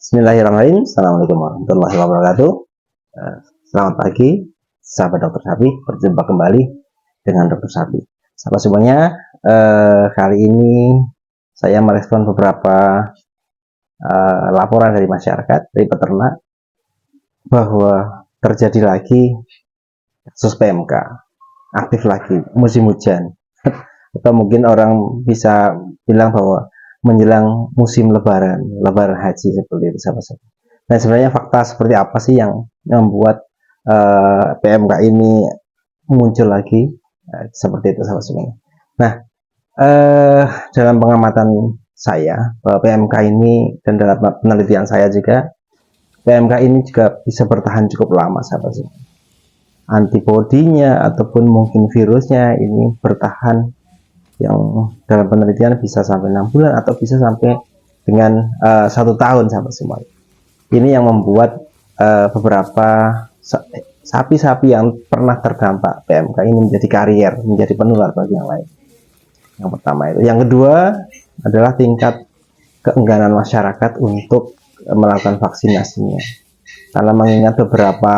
Bismillahirrahmanirrahim. Assalamualaikum warahmatullahi wabarakatuh. Selamat pagi, sahabat Dokter Sapi. Berjumpa kembali dengan Dokter Sapi. Sahabat semuanya, kali ini saya merespon beberapa laporan dari masyarakat, dari peternak, bahwa terjadi lagi kasus PMK, aktif lagi musim hujan. Atau mungkin orang bisa bilang bahwa menjelang musim lebaran haji seperti itu, sahabat-sahabat. Nah, sebenarnya fakta seperti apa sih yang membuat PMK ini muncul lagi seperti itu, sahabat semuanya. Nah, dalam pengamatan saya bahwa PMK ini dan dalam penelitian saya juga, PMK ini juga bisa bertahan cukup lama, sahabat semuanya. Antibodinya ataupun mungkin virusnya ini bertahan yang dalam penelitian bisa sampai 6 bulan atau bisa sampai dengan 1 tahun, sahabat semua. Ini yang membuat beberapa sapi-sapi yang pernah terdampak PMK ini menjadi karier, menjadi penular bagi yang lain. Yang pertama itu. Yang kedua adalah tingkat keengganan masyarakat untuk melakukan vaksinasinya. Karena mengingat beberapa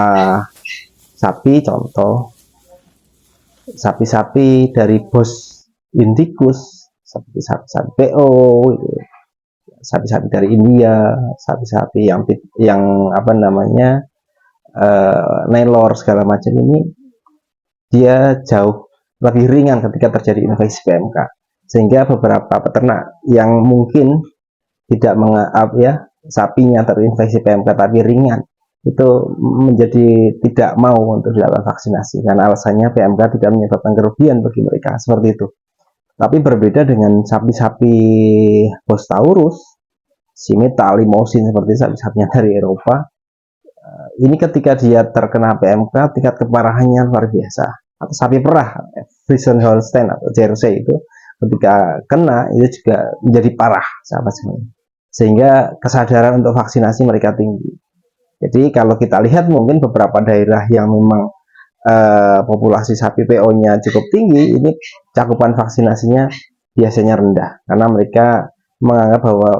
sapi, contoh sapi-sapi dari bos Indicus, seperti sapi-sapi PO, gitu. Sapi-sapi dari India, sapi-sapi yang apa namanya Nelor segala macam ini, dia jauh lebih ringan ketika terjadi infeksi PMK, sehingga beberapa peternak yang mungkin tidak mengap ya sapinya terinfeksi PMK tapi ringan, itu menjadi tidak mau untuk dilakukan vaksinasi karena alasannya PMK tidak menyebabkan kerugian bagi mereka, seperti itu. Tapi berbeda dengan sapi-sapi Bos Taurus, Simmental, Limousin, seperti sapi-sapinya dari Eropa. Ini ketika dia terkena PMK, tingkat keparahannya luar biasa. Atau sapi perah, Friesian Holstein atau Jersey itu, ketika kena itu juga menjadi parah, sahabat semuanya. Sehingga kesadaran untuk vaksinasi mereka tinggi. Jadi kalau kita lihat mungkin beberapa daerah yang memang populasi sapi PO-nya cukup tinggi, ini cakupan vaksinasinya biasanya rendah karena mereka menganggap bahwa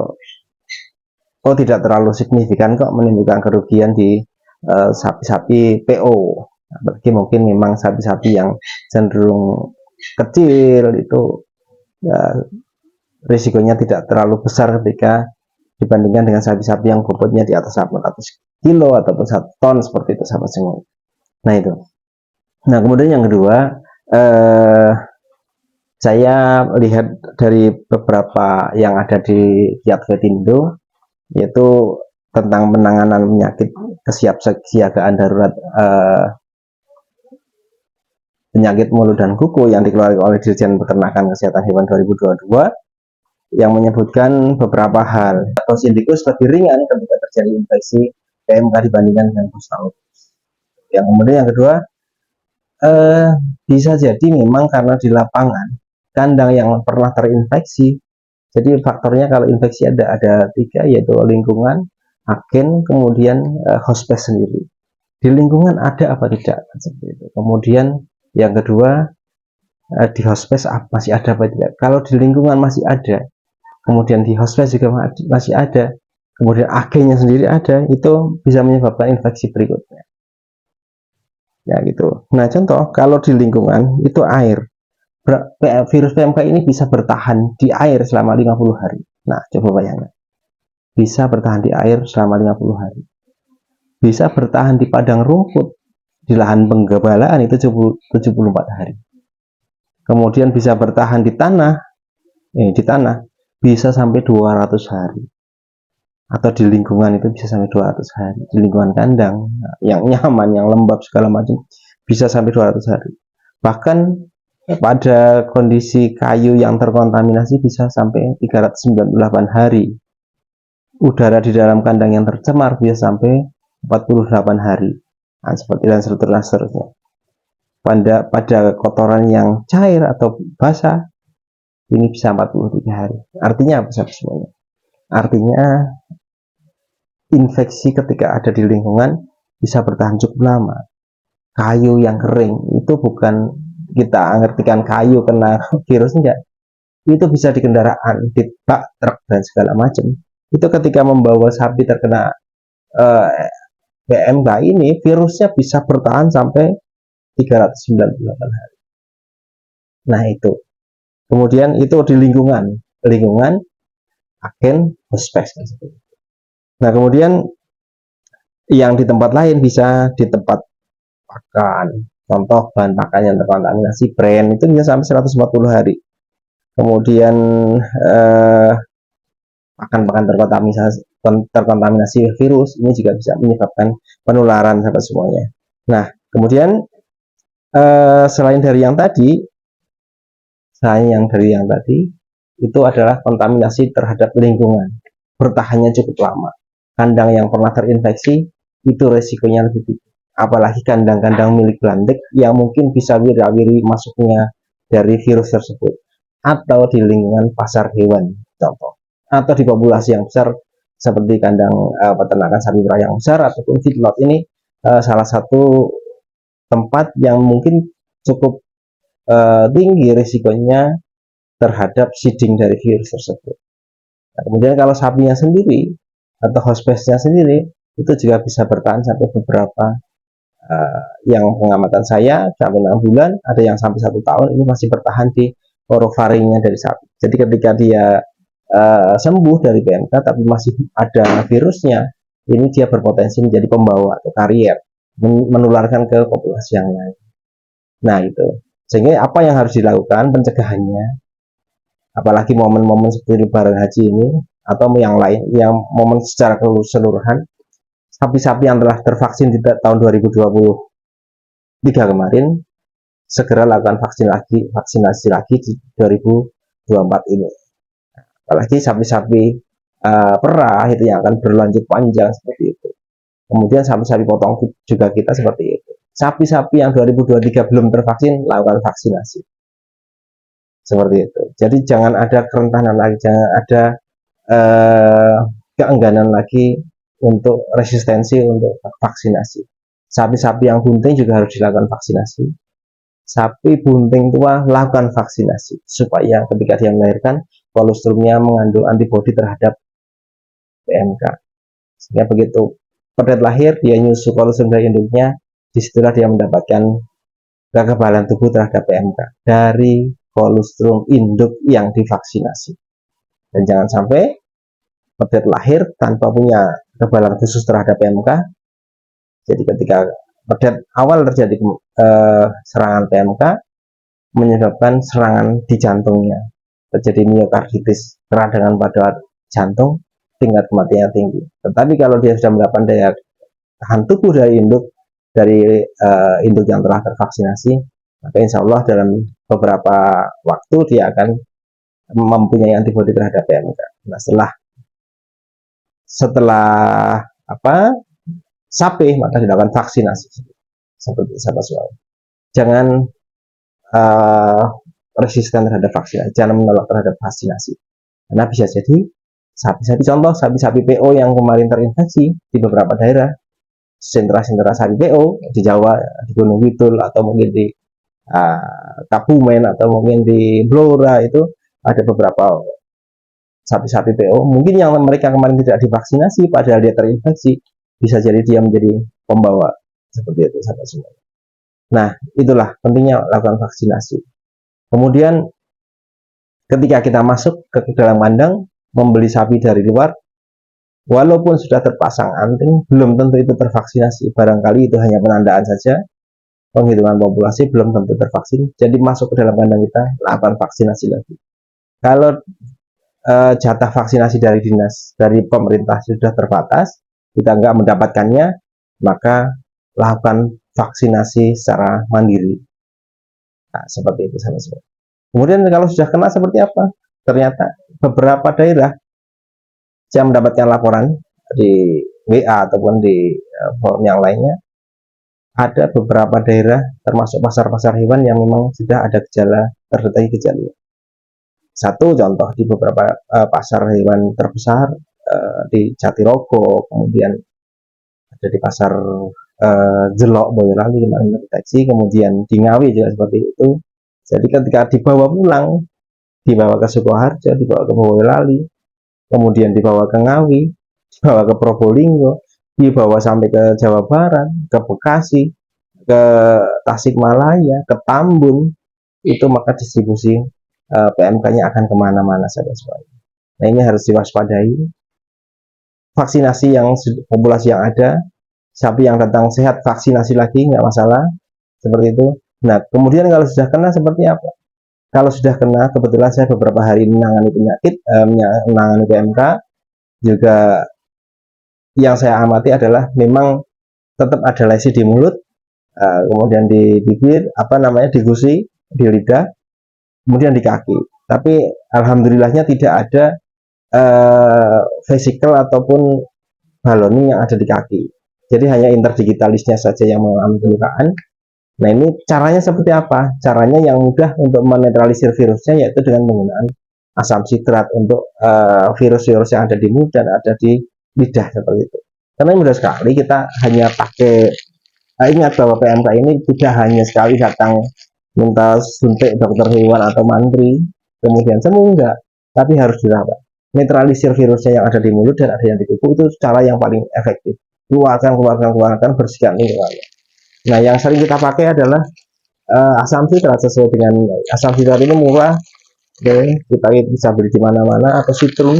tidak terlalu signifikan kok menimbulkan kerugian di sapi-sapi PO. Apalagi mungkin memang sapi-sapi yang cenderung kecil itu ya, risikonya tidak terlalu besar ketika dibandingkan dengan sapi-sapi yang bobotnya di atas 100 kilo ataupun 1 ton seperti itu, sahabat semua. Nah itu. Nah, kemudian yang kedua, saya lihat dari beberapa yang ada di Kiat Vetindo, yaitu tentang penanganan penyakit kesiapsiagaan darurat penyakit mulut dan kuku yang dikeluarkan oleh Dirjen Peternakan Kesehatan Hewan 2022, yang menyebutkan beberapa hal. Dosis Indicus lebih ringan ketika terjadi infeksi PMK dibandingkan dengan Bos Taurus. Yang kemudian yang kedua, bisa jadi memang karena di lapangan kandang yang pernah terinfeksi. Jadi faktornya kalau infeksi ada 3, yaitu lingkungan, agen, kemudian hospes sendiri. Di lingkungan ada apa tidak, seperti itu. Kemudian yang kedua, di hospes masih ada apa tidak. Kalau di lingkungan masih ada, kemudian di hospes juga masih ada, kemudian agennya sendiri ada, itu bisa menyebabkan infeksi berikutnya. Ya gitu. Nah, contoh kalau di lingkungan itu air, virus PMK ini bisa bertahan di air selama 50 hari. Nah, coba bayangkan. Bisa bertahan di air selama 50 hari. Bisa bertahan di padang rumput, di lahan penggembalaan itu 74 hari. Kemudian bisa bertahan di tanah bisa sampai 200 hari. Atau di lingkungan itu bisa sampai 200 hari. Di lingkungan kandang yang nyaman, yang lembab segala macam, bisa sampai 200 hari. Bahkan pada kondisi kayu yang terkontaminasi bisa sampai 398 hari. Udara di dalam kandang yang tercemar bisa sampai 48 hari. Nah, seperti dan seterusnya. Pada kotoran yang cair atau basah ini bisa 43 hari. Artinya apa, semuanya? Artinya infeksi ketika ada di lingkungan bisa bertahan cukup lama. Kayu yang kering itu bukan kita ngertikan kayu kena virus, enggak. Itu bisa di kendaraan, di bak, truk dan segala macam. itu ketika membawa sapi terkena PMK ini, virusnya bisa bertahan sampai 398 hari. Nah itu. Kemudian itu di lingkungan agen hospes. Nah kemudian yang di tempat lain bisa di tempat pakan. Contoh bahan pakan yang terkontaminasi brand itu bisa sampai 140 hari. Kemudian pakan-pakan terkontaminasi virus ini juga bisa menyebabkan penularan sampai semuanya. Nah, kemudian selain dari yang tadi itu adalah kontaminasi terhadap lingkungan, bertahannya cukup lama. Kandang yang pernah terinfeksi itu resikonya lebih tinggi. Apalagi kandang-kandang milik Belandek yang mungkin bisa wira-wiri masuknya dari virus tersebut, atau di lingkungan pasar hewan, contoh, atau di populasi yang besar seperti kandang peternakan sapi perah yang besar ataupun feedlot. Ini salah satu tempat yang mungkin cukup tinggi risikonya terhadap seeding dari virus tersebut. Nah, kemudian kalau sapinya sendiri atau hospesnya sendiri itu juga bisa bertahan sampai beberapa yang pengamatan saya sampai 6 bulan, ada yang sampai 1 tahun ini masih bertahan di orofaringnya dari sapi. Jadi ketika dia sembuh dari PMK tapi masih ada virusnya, ini dia berpotensi menjadi pembawa atau karier, menularkan ke populasi yang lain. Nah itu, sehingga apa yang harus dilakukan pencegahannya, apalagi momen-momen seperti Lebaran Haji ini atau yang lain, yang momen secara keseluruhan, sapi-sapi yang telah tervaksin di tahun 2023 kemarin segera lakukan vaksinasi lagi di 2024 ini. Apalagi sapi-sapi perah itu yang akan berlanjut panjang seperti itu. Kemudian sapi-sapi potong juga kita seperti itu. Sapi-sapi yang 2023 belum tervaksin lakukan vaksinasi. Seperti itu. Jadi jangan ada kerentanan lagi, jangan ada keengganan lagi untuk resistensi untuk vaksinasi. Sapi-sapi yang bunting juga harus dilakukan vaksinasi. Sapi bunting tua lakukan vaksinasi supaya ketika dia melahirkan kolostrumnya mengandung antibodi terhadap PMK. Sehingga begitu pedet lahir dia nyusu kolostrum dari induknya, disitulah dia mendapatkan kekebalan tubuh terhadap PMK dari kolostrum induk yang divaksinasi. Dan jangan sampai pedet lahir tanpa punya kekebalan khusus terhadap PMK. Jadi ketika pedet awal terjadi serangan PMK menyebabkan serangan di jantungnya, terjadi miokarditis, peradangan pada jantung, tingkat kematian tinggi. Tetapi kalau dia sudah mendapatkan daya tahan tubuh dari induk yang telah tervaksinasi, maka insya Allah dalam beberapa waktu dia akan mempunyai antibodi terhadap PMK. Nah, setelah sapi maka dilakukan vaksinasi seperti sahabat semua. Jangan resisten terhadap vaksinasi, jangan menolak terhadap vaksinasi, karena bisa jadi sapi-sapi PO yang kemarin terinfeksi di beberapa daerah, sentra-sentra sapi PO di Jawa, di Gunung Kidul, atau mungkin di Kabumen, atau mungkin di Blora, itu ada beberapa sapi-sapi PO mungkin yang mereka kemarin tidak divaksinasi padahal dia terinfeksi, bisa jadi dia menjadi pembawa seperti itu sahabat semua. Nah, itulah pentingnya lakukan vaksinasi. Kemudian ketika kita masuk ke dalam kandang membeli sapi dari luar, walaupun sudah terpasang anting, belum tentu itu tervaksinasi. Barangkali itu hanya penandaan saja, penghitungan populasi, belum tentu tervaksin. Jadi masuk ke dalam kandang kita, lakukan vaksinasi lagi. Kalau jatah vaksinasi dari dinas, dari pemerintah sudah terbatas, kita nggak mendapatkannya, maka lakukan vaksinasi secara mandiri. Nah, seperti itu sahabat. Kemudian kalau sudah kena seperti apa? Ternyata beberapa daerah saya mendapatkan laporan di WA ataupun di forum yang lainnya, ada beberapa daerah termasuk pasar-pasar hewan yang memang sudah ada terdeteksi gejala. Satu contoh di beberapa pasar hewan terbesar di Jatirogo, kemudian ada di pasar Jelok Boyolali kemarin terdeteksi, kemudian di Ngawi juga seperti itu. Jadi ketika dibawa pulang, dibawa ke Sukoharjo, dibawa ke Boyolali, kemudian dibawa ke Ngawi, dibawa ke Probolinggo, dibawa sampai ke Jawa Barat, ke Bekasi, ke Tasikmalaya, ke Tambun, itu maka distribusi PMK-nya akan kemana-mana saja. Nah, ini harus diwaspadai. Vaksinasi yang populasi yang ada, sapi yang datang sehat vaksinasi lagi nggak masalah, seperti itu. Nah, kemudian kalau sudah kena seperti apa? Kalau sudah kena, kebetulan saya beberapa hari menangani penyakit, menangani PMK, juga yang saya amati adalah memang tetap ada lesi di mulut, kemudian di bibir, di gusi, di lidah, kemudian di kaki. Tapi alhamdulillahnya tidak ada vesikel ataupun baloning yang ada di kaki. Jadi hanya interdigitalisnya saja yang mengalami kelukaan. Nah, ini caranya seperti apa? Caranya yang mudah untuk menetralisir virusnya yaitu dengan menggunakan asam sitrat untuk virus-virus yang ada di mulut dan ada di lidah seperti itu. Karena mudah sekali kita hanya pakai ingat bahwa PMK ini tidak hanya sekali datang minta suntik dokter hewan atau mantri kemudian sembuh, enggak, tapi harus dirawat. Netralisir virusnya yang ada di mulut dan ada yang di kuku, itu cara yang paling efektif. Keluarkan, bersihkan lingkungannya. Nah, yang sering kita pakai adalah asam sitrat. Sesuai dengan asam sitrat ini murah, kita bisa beli di mana-mana, atau citrum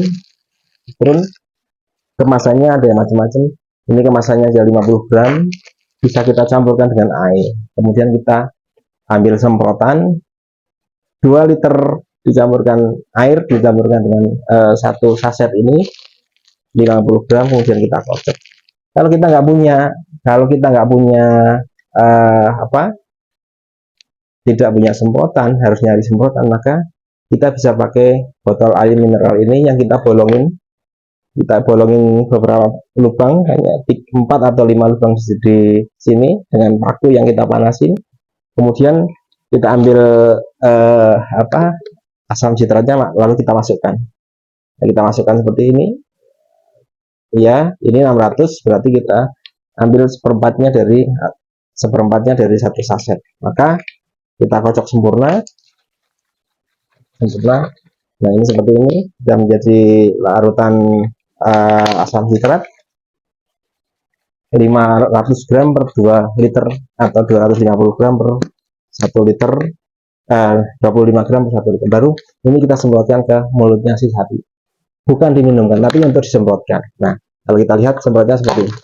kemasannya ada yang macam-macam. Ini kemasannya aja 50 gram, bisa kita campurkan dengan air, kemudian kita ambil semprotan 2 liter, dicampurkan air, dicampurkan dengan satu saset ini 50 gram, kemudian kita kocok. Kalau kita nggak punya tidak punya semprotan, harus nyari semprotan, maka kita bisa pakai botol air mineral ini yang kita bolongin beberapa lubang, hanya 4 atau 5 lubang di sini dengan paku yang kita panasin. Kemudian kita ambil asam sitratnya, lalu kita masukkan. Nah, kita masukkan seperti ini. Ya, ini 600, berarti kita ambil seperempatnya dari satu saset. Maka kita kocok sempurna. Nah, ini seperti ini sudah menjadi larutan asam sitrat 500 gram per 2 liter atau 250 gram per 1 liter, 25 gram per 1 liter. Baru ini kita semprotkan ke mulutnya si sapi, bukan diminumkan tapi untuk disemprotkan. Nah, kalau kita lihat semprotnya seperti ini.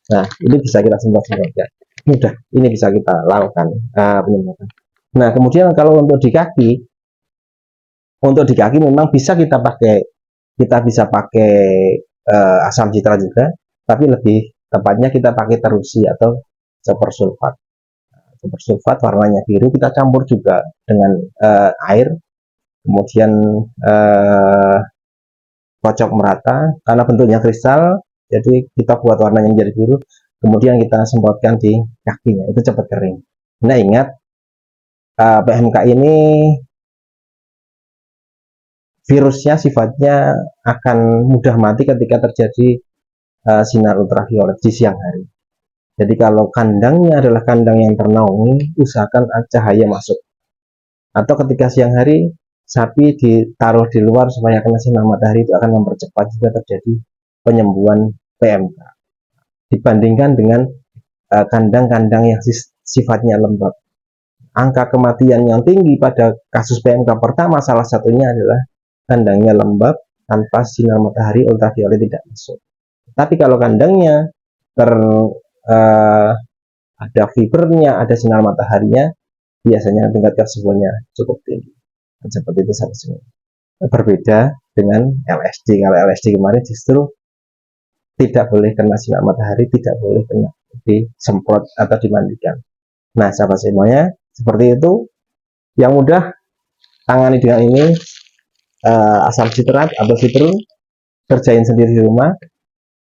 Nah, ini bisa kita semprotkan mudah, ini bisa kita lakukan penyemprotan. Nah, kemudian kalau untuk di kaki memang bisa kita bisa pakai asam sitrat juga, tapi lebih tepatnya kita pakai terusi atau super sulfat. Super sulfat warnanya biru, kita campur juga dengan air, kemudian kocok merata karena bentuknya kristal, jadi kita buat warnanya menjadi biru, kemudian kita semprotkan di kakinya, itu cepat kering. Nah, ingat PMK ini virusnya sifatnya akan mudah mati ketika terjadi sinar ultraviolet di siang hari. Jadi kalau kandangnya adalah kandang yang ternaungi, usahakan cahaya masuk. Atau ketika siang hari sapi ditaruh di luar supaya kena sinar matahari, itu akan mempercepat juga terjadi penyembuhan PMK dibandingkan dengan kandang-kandang yang sifatnya lembab. Angka kematian yang tinggi pada kasus PMK pertama salah satunya adalah kandangnya lembab tanpa sinar matahari ultraviolet tidak masuk. Tapi kalau kandangnya ada fibernya, ada sinar mataharinya, biasanya tingkat kesembuhannya cukup tinggi. Seperti itu saja. Berbeda dengan LSD. Kalau LSD kemarin justru tidak boleh kena sinar matahari, tidak boleh kena disemprot atau dimandikan. Nah, sahabat semuanya, seperti itu. Yang mudah tangani dengan ini, asam sitrat atau citrum, kerjain sendiri di rumah.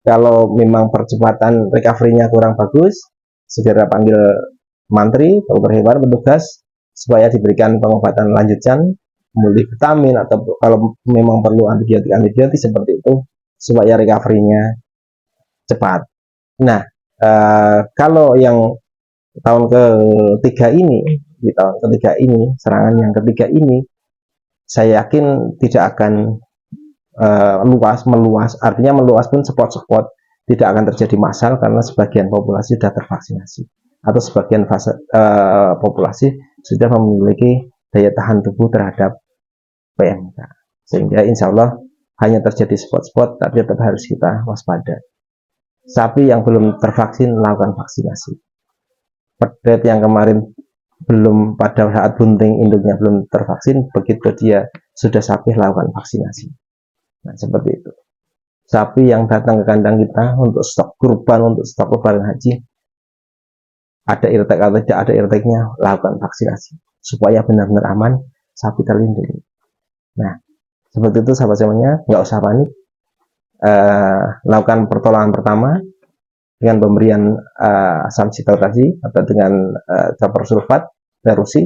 Kalau memang percepatan recovery-nya kurang bagus, segera panggil mantri, dokter hewan, petugas, supaya diberikan pengobatan lanjutan, multivitamin, atau kalau memang perlu antibiotik seperti itu, supaya recovery-nya cepat. Nah, kalau yang tahun ketiga ini, serangan yang ketiga ini, saya yakin tidak akan meluas, artinya meluas pun spot-spot tidak akan terjadi massal karena sebagian populasi sudah tervaksinasi atau sebagian populasi sudah memiliki daya tahan tubuh terhadap PMK, sehingga insya Allah hanya terjadi spot-spot, tapi tetap harus kita waspada. Sapi yang belum tervaksin lakukan vaksinasi. Pedet yang kemarin belum, pada saat bunting induknya belum tervaksin, begitu dia sudah sapi lakukan vaksinasi. Nah, seperti itu. Sapi yang datang ke kandang kita untuk stok kurban, untuk stok lebaran haji, ada irtek atau tidak ada irteknya, lakukan vaksinasi supaya benar-benar aman, sapi terlindungi. Nah, seperti itu sahabat semuanya, nggak usah panik. Lakukan pertolongan pertama dengan pemberian asam sitratasi atau dengan copper sulfat ferusi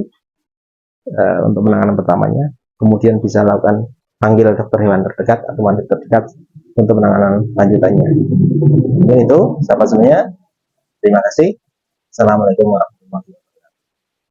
untuk penanganan pertamanya. Kemudian bisa lakukan panggil dokter hewan terdekat atau mandi terdekat untuk penanganan lanjutannya. Dan itu sahabat semuanya, terima kasih. Assalamualaikum warahmatullahi wabarakatuh.